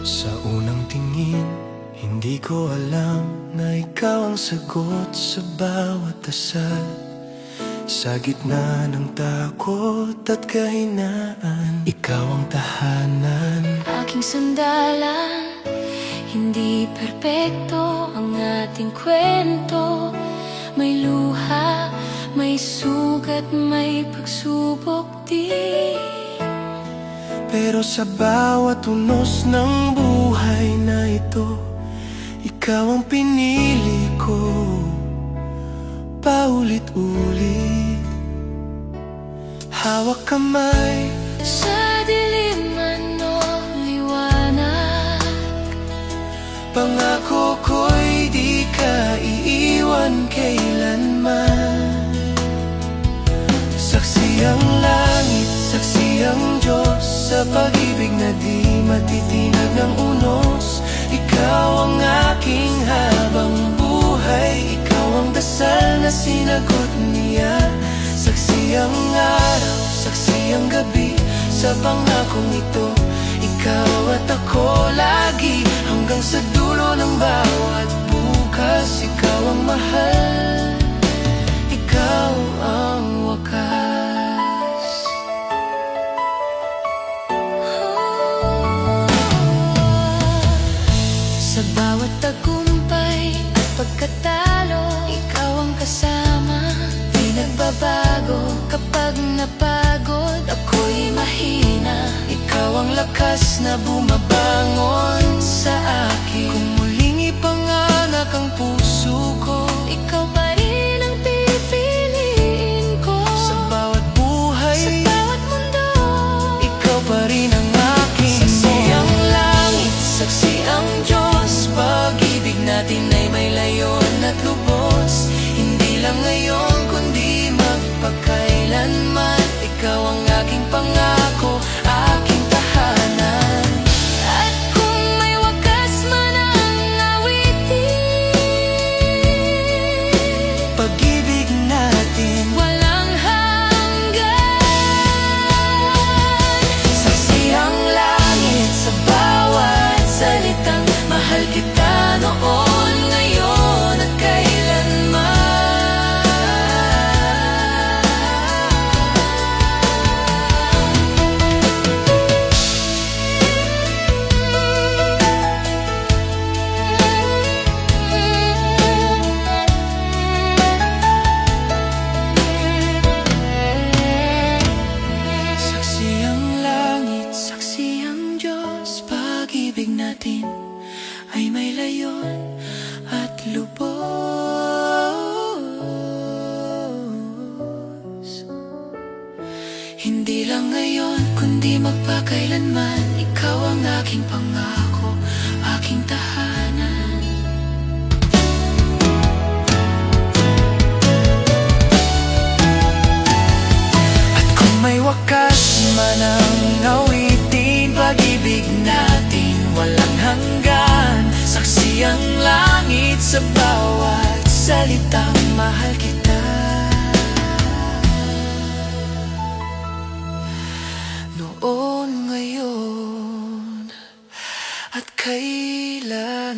Sa unang tingin, hindi ko alam na ikaw ang sagot sa bawat dasal. Sa gitna ng takot at kahinaan, ikaw ang tahanan. Aking sandalan, hindi perpekto ang ating kwento. May luha, may sugat, may pagsubok din. Pero sa bawat unos ng buhay na ito, ikaw ang pinili ko paulit-ulit. Hawak kamay Sa dilim man o liwanag, pangako ko'y di ka iiwan kailanman. Saksi ang langit, saksi ang Diyos, sa pag-ibig na di matitinag ng unos. Ikaw ang aking habang buhay, ikaw ang dasal na sinagot niya. Saksi ang araw, saksi ang gabi, sa pangakong ito. Ikaw at ako lagi, hanggang sa dulo ng bawat bukas. Ikaw ang mahal, ikaw ang wakas. sa bawat tagumpay at pagkatalo, ikaw ang kasama. Di nagbabago kapag napagod, ako'y mahina. Ikaw ang lakas na bumabangon sa akin. Kung muling ipanganak ang puso ko, Ikaw pa rin ang pipiliin ko. sa bawat buhay, Sa bawat mundo, ikaw pa rin ang akin. Saksi ang langit, saksi ang Diyos, pag-ibig natin ay may layon at lubos. Hindi lang ngayon kundi magpakailanman. Ikaw ang aking pangako, aking tahanan. at kung may wakas man ang awitin, Pag-ibig natin, walang hanggan. saksi ang langit sa bawat salitang mahal kita noon, ngayon at kailanman. Saksi ang langit, saksi ang Diyos, pag-ibig natin ay may layon at lubos. Hindi lang ngayon kundi magpakailanman. Ikaw ang aking pangako, aking tahanan. At kung may wakas man ang awitin, pag-ibig natin walang hanggan. Saksi ang langit sa bawat salitang mahal kita. Noon, ngayon at kailanman.